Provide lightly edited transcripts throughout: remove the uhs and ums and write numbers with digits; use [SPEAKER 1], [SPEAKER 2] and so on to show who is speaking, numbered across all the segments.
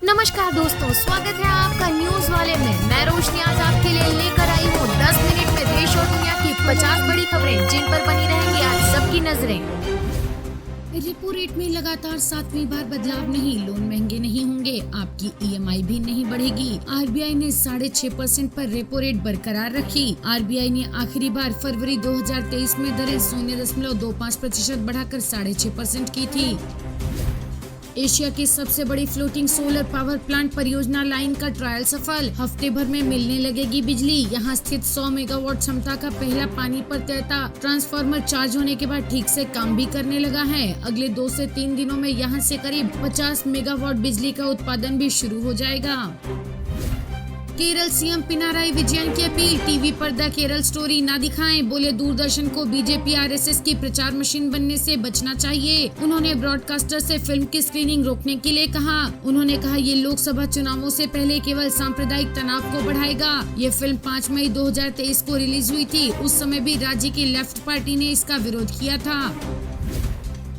[SPEAKER 1] नमस्कार दोस्तों, स्वागत है आपका न्यूज वाले में। मैं रोशनी आज आपके लिए लेकर आई हूँ 10 मिनट में देश और दुनिया की 50 बड़ी खबरें जिन पर बनी रहेंगी आज सबकी नजरें। रेपो रेट में लगातार 7वीं बार बदलाव नहीं, लोन महंगे नहीं होंगे, आपकी EMI भी नहीं बढ़ेगी। RBI ने 6.5% पर रेपो रेट बरकरार रखी। RBI ने आखिरी बार फरवरी 2023 में दरें 0.25% बढ़ाकर 6.5% की थी। एशिया की सबसे बड़ी फ्लोटिंग सोलर पावर प्लांट परियोजना लाइन का ट्रायल सफल, हफ्ते भर में मिलने लगेगी बिजली। यहां स्थित 100 मेगावाट क्षमता का पहला पानी पर तैरता ट्रांसफार्मर चार्ज होने के बाद ठीक से काम भी करने लगा है। अगले 2 से 3 दिनों में यहां से करीब 50 मेगावाट बिजली का उत्पादन भी शुरू हो जाएगा। केरल सीएम पिनाराई विजयन की अपील, टीवी पर द केरल स्टोरी ना दिखाएं। बोले दूरदर्शन को बीजेपी RSS की प्रचार मशीन बनने से बचना चाहिए। उन्होंने ब्रॉडकास्टर से फिल्म की स्क्रीनिंग रोकने के लिए कहा। उन्होंने कहा ये लोकसभा चुनावों से पहले केवल सांप्रदायिक तनाव को बढ़ाएगा। ये फिल्म 5 मई 2023 को रिलीज हुई थी। उस समय भी राज्य की लेफ्ट पार्टी ने इसका विरोध किया था।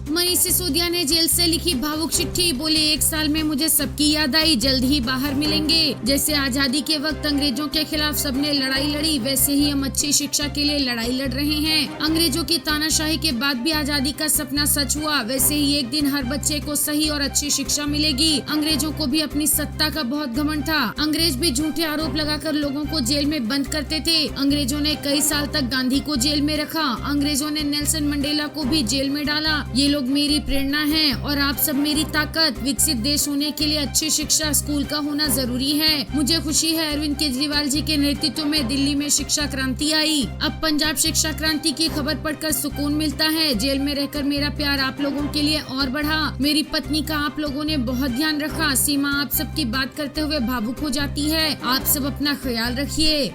[SPEAKER 1] मनीष सिसोदिया ने जेल से लिखी भावुक चिट्ठी, बोले 1 साल में मुझे सबकी याद आई, जल्द ही बाहर मिलेंगे। जैसे आजादी के वक्त अंग्रेजों के खिलाफ सबने लड़ाई लड़ी, वैसे ही हम अच्छी शिक्षा के लिए लड़ाई लड़ रहे हैं। अंग्रेजों की तानाशाही के बाद भी आजादी का सपना सच हुआ, वैसे ही एक दिन हर बच्चे को सही और अच्छी शिक्षा मिलेगी। अंग्रेजों को भी अपनी सत्ता का बहुत घमंड था। अंग्रेज भी झूठे आरोप लगाकर लोगों को जेल में बंद करते थे। अंग्रेजों ने कई साल तक गांधी को जेल में रखा। अंग्रेजों ने नेल्सन मंडेला को भी जेल में डाला। ये लोग मेरी प्रेरणा हैं और आप सब मेरी ताकत। विकसित देश होने के लिए अच्छी शिक्षा, स्कूल का होना जरूरी है। मुझे खुशी है अरविंद केजरीवाल जी के नेतृत्व में दिल्ली में शिक्षा क्रांति आई। अब पंजाब शिक्षा क्रांति की खबर पढ़कर सुकून मिलता है। जेल में रहकर मेरा प्यार आप लोगों के लिए और बढ़ा। मेरी पत्नी का आप लोगों ने बहुत ध्यान रखा। सीमा आप सबकी बात करते हुए भावुक हो जाती है। आप सब अपना ख्याल रखिए।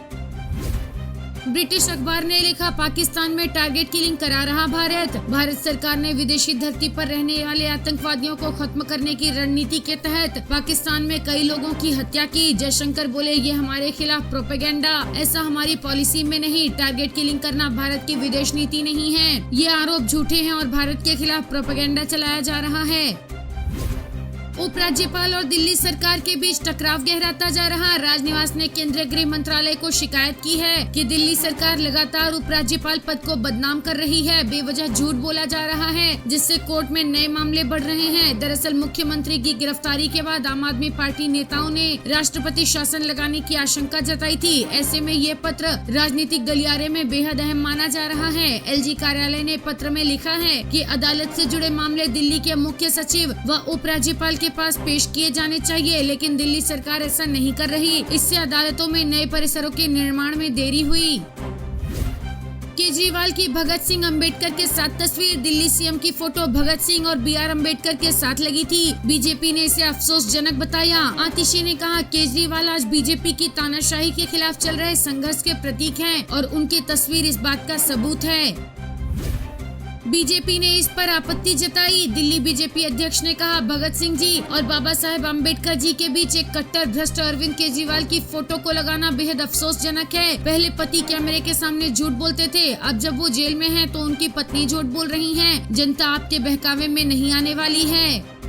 [SPEAKER 1] ब्रिटिश अखबार ने लिखा, पाकिस्तान में टारगेट किलिंग करा रहा भारत। भारत सरकार ने विदेशी धरती पर रहने वाले आतंकवादियों को खत्म करने की रणनीति के तहत पाकिस्तान में कई लोगों की हत्या की। जयशंकर बोले ये हमारे खिलाफ प्रोपेगेंडा, ऐसा हमारी पॉलिसी में नहीं। टारगेट किलिंग करना भारत की विदेश नीति नहीं है। ये आरोप झूठे हैं और भारत के खिलाफ प्रोपेगेंडा चलाया जा रहा है। उपराज्यपाल और दिल्ली सरकार के बीच टकराव गहराता जा रहा। राजनिवास ने केंद्रीय गृह मंत्रालय को शिकायत की है कि दिल्ली सरकार लगातार उपराज्यपाल पद को बदनाम कर रही है। बेवजह झूठ बोला जा रहा है, जिससे कोर्ट में नए मामले बढ़ रहे हैं। दरअसल मुख्यमंत्री की गिरफ्तारी के बाद आम आदमी पार्टी नेताओं ने राष्ट्रपति शासन लगाने की आशंका जताई थी। ऐसे में ये पत्र राजनीतिक गलियारे में बेहद अहम माना जा रहा है। LG कार्यालय ने पत्र में लिखा है कि अदालत से जुड़े मामले दिल्ली के मुख्य सचिव व उपराज्यपाल के पास पेश किए जाने चाहिए, लेकिन दिल्ली सरकार ऐसा नहीं कर रही। इससे अदालतों में नए परिसरों के निर्माण में देरी हुई। केजरीवाल की भगत सिंह अंबेडकर के साथ तस्वीर, दिल्ली सीएम की फोटो भगत सिंह और BR अंबेडकर के साथ लगी थी। बीजेपी ने इसे अफसोसजनक बताया। आतिशी ने कहा, केजरीवाल आज बीजेपी की तानाशाही के खिलाफ चल रहे संघर्ष के प्रतीक हैं और उनकी तस्वीर इस बात का सबूत है। बीजेपी ने इस पर आपत्ति जताई। दिल्ली बीजेपी अध्यक्ष ने कहा, भगत सिंह जी और बाबा साहेब अम्बेडकर जी के बीच एक कट्टर भ्रष्ट अरविंद केजरीवाल की फोटो को लगाना बेहद अफसोसजनक है। पहले पति कैमरे के सामने झूठ बोलते थे, अब जब वो जेल में हैं तो उनकी पत्नी झूठ बोल रही हैं। जनता आपके बहकावे में नहीं आने वाली है।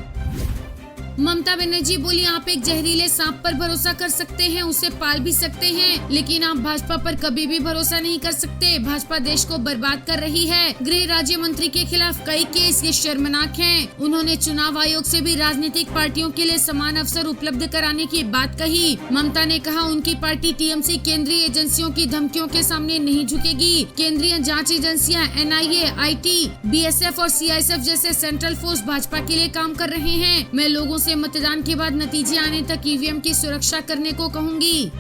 [SPEAKER 1] ममता बनर्जी बोली, आप एक जहरीले सांप पर भरोसा कर सकते हैं, उसे पाल भी सकते हैं, लेकिन आप भाजपा पर कभी भी भरोसा नहीं कर सकते। भाजपा देश को बर्बाद कर रही है। गृह राज्य मंत्री के खिलाफ कई केस, ये शर्मनाक हैं। उन्होंने चुनाव आयोग से भी राजनीतिक पार्टियों के लिए समान अवसर उपलब्ध कराने की बात कही। ममता ने कहा, उनकी पार्टी TMC केंद्रीय एजेंसियों की धमकियों के सामने नहीं झुकेगी। केंद्रीय जाँच एजेंसियाँ NIA, IT, BSF और CISF जैसे सेंट्रल फोर्स भाजपा के लिए काम कर रहे हैं। मैं लोगों से मतदान के बाद नतीजे आने तक EVM की सुरक्षा करने को कहूंगी।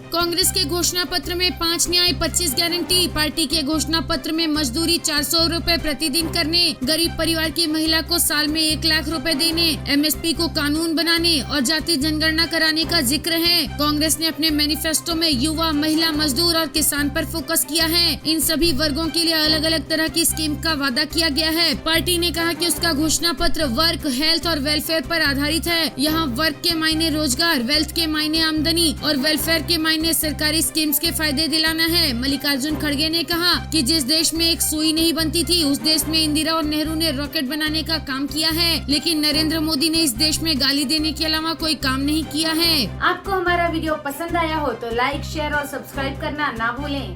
[SPEAKER 1] कांग्रेस के घोषणा पत्र में 5 न्याय 25 गारंटी। पार्टी के घोषणा पत्र में मजदूरी 400 रुपए प्रतिदिन करने, गरीब परिवार की महिला को साल में 1 लाख रुपए देने, MSP को कानून बनाने और जाति जनगणना कराने का जिक्र है। कांग्रेस ने अपने मैनिफेस्टो में युवा, महिला, मजदूर और किसान पर फोकस किया है। इन सभी वर्गों के लिए अलग अलग तरह की स्कीम का वादा किया गया है। पार्टी ने कहा कि उसका घोषणा पत्र वर्क, हेल्थ और वेलफेयर पर आधारित है। यहाँ वर्क के मायने रोजगार, वेल्थ के मायने आमदनी और वेलफेयर के मायने
[SPEAKER 2] इन्हें सरकारी स्कीम्स के फायदे दिलाना है। मल्लिकार्जुन खड़गे ने कहा कि जिस देश में एक सुई नहीं बनती थी उस देश में इंदिरा और नेहरू ने रॉकेट बनाने का काम किया है, लेकिन नरेंद्र मोदी ने इस देश में गाली देने के अलावा कोई काम नहीं किया है।
[SPEAKER 3] आपको हमारा वीडियो पसंद आया हो तो लाइक, शेयर और सब्सक्राइब करना ना भूलें।